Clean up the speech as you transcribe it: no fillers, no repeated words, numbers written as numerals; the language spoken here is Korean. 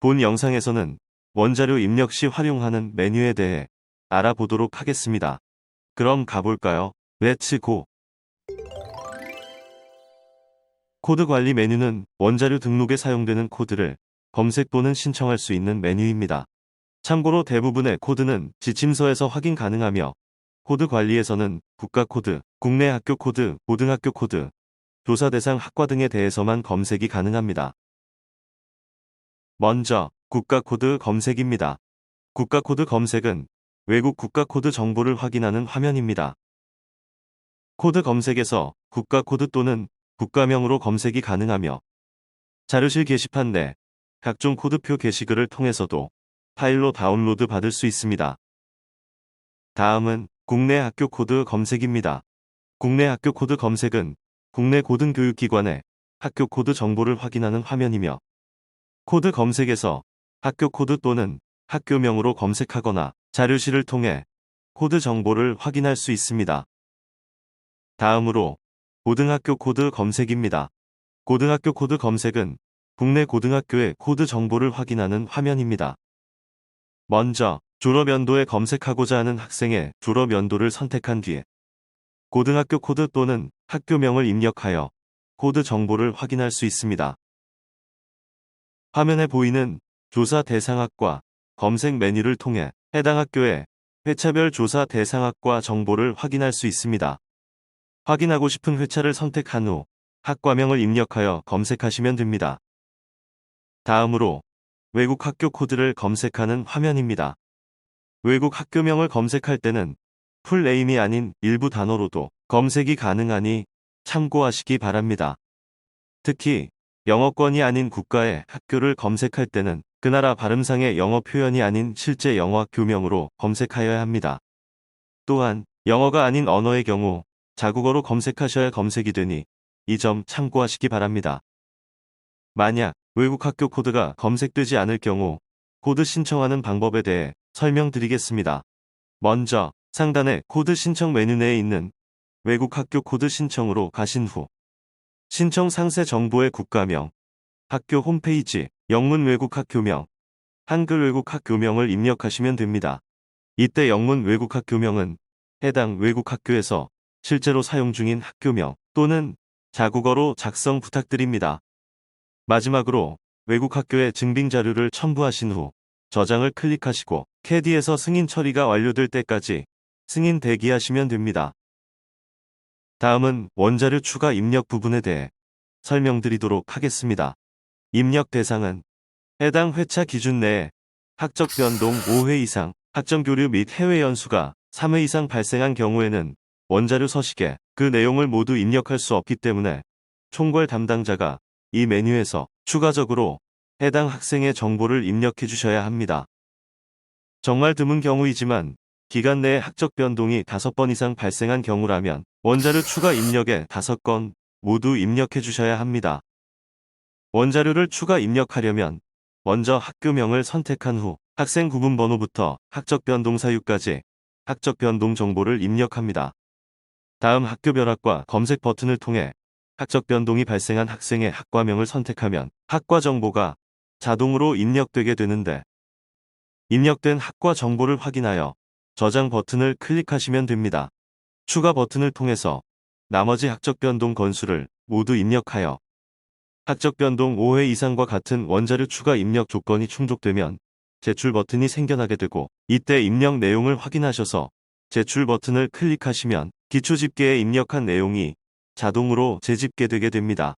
본 영상에서는 원자료 입력 시 활용하는 메뉴에 대해 알아보도록 하겠습니다. 그럼 가볼까요? 렛츠 고! 코드 관리 메뉴는 원자료 등록에 사용되는 코드를 검색 또는 신청할 수 있는 메뉴입니다. 참고로 대부분의 코드는 지침서에서 확인 가능하며 코드 관리에서는 국가 코드, 국내 학교 코드, 고등학교 코드, 조사 대상 학과 등에 대해서만 검색이 가능합니다. 먼저 국가 코드 검색입니다. 국가 코드 검색은 외국 국가 코드 정보를 확인하는 화면입니다. 코드 검색에서 국가 코드 또는 국가명으로 검색이 가능하며 자료실 게시판 내 각종 코드표 게시글을 통해서도 파일로 다운로드 받을 수 있습니다. 다음은 국내 학교 코드 검색입니다. 국내 학교 코드 검색은 국내 고등교육기관의 학교 코드 정보를 확인하는 화면이며 코드 검색에서 학교 코드 또는 학교명으로 검색하거나 자료실을 통해 코드 정보를 확인할 수 있습니다. 다음으로 고등학교 코드 검색입니다. 고등학교 코드 검색은 국내 고등학교의 코드 정보를 확인하는 화면입니다. 먼저 졸업연도에 검색하고자 하는 학생의 졸업연도를 선택한 뒤에 고등학교 코드 또는 학교명을 입력하여 코드 정보를 확인할 수 있습니다. 화면에 보이는 조사 대상학과 검색 메뉴를 통해 해당 학교의 회차별 조사 대상학과 정보를 확인할 수 있습니다. 확인하고 싶은 회차를 선택한 후 학과명을 입력하여 검색하시면 됩니다. 다음으로 외국 학교 코드를 검색하는 화면입니다. 외국 학교명을 검색할 때는 풀네임이 아닌 일부 단어로도 검색이 가능하니 참고하시기 바랍니다. 특히 영어권이 아닌 국가의 학교를 검색할 때는 그 나라 발음상의 영어 표현이 아닌 실제 영어 학교명으로 검색하여야 합니다. 또한 영어가 아닌 언어의 경우 자국어로 검색하셔야 검색이 되니 이 점 참고하시기 바랍니다. 만약 외국 학교 코드가 검색되지 않을 경우 코드 신청하는 방법에 대해 설명드리겠습니다. 먼저 상단의 코드 신청 메뉴 내에 있는 외국 학교 코드 신청으로 가신 후 신청 상세 정보의 국가명, 학교 홈페이지, 영문 외국 학교명, 한글 외국 학교명을 입력하시면 됩니다. 이때 영문 외국 학교명은 해당 외국 학교에서 실제로 사용 중인 학교명 또는 자국어로 작성 부탁드립니다. 마지막으로 외국 학교의 증빙 자료를 첨부하신 후 저장을 클릭하시고 캐디에서 승인 처리가 완료될 때까지 승인 대기하시면 됩니다. 다음은 원자료 추가 입력 부분에 대해 설명드리도록 하겠습니다. 입력 대상은 해당 회차 기준 내에 학적 변동 5회 이상, 학점 교류 및 해외 연수가 3회 이상 발생한 경우에는 원자료 서식에 그 내용을 모두 입력할 수 없기 때문에 총괄 담당자가 이 메뉴에서 추가적으로 해당 학생의 정보를 입력해 주셔야 합니다. 정말 드문 경우이지만 기간 내에 학적 변동이 5번 이상 발생한 경우라면 원자료 추가 입력에 5건 모두 입력해 주셔야 합니다. 원자료를 추가 입력하려면 먼저 학교명을 선택한 후 학생 구분 번호부터 학적 변동 사유까지 학적 변동 정보를 입력합니다. 다음 학교별학과 검색 버튼을 통해 학적 변동이 발생한 학생의 학과명을 선택하면 학과 정보가 자동으로 입력되게 되는데 입력된 학과 정보를 확인하여 저장 버튼을 클릭하시면 됩니다. 추가 버튼을 통해서 나머지 학적 변동 건수를 모두 입력하여 학적 변동 5회 이상과 같은 원자료 추가 입력 조건이 충족되면 제출 버튼이 생겨나게 되고 이때 입력 내용을 확인하셔서 제출 버튼을 클릭하시면 기초 집계에 입력한 내용이 자동으로 재집계되게 됩니다.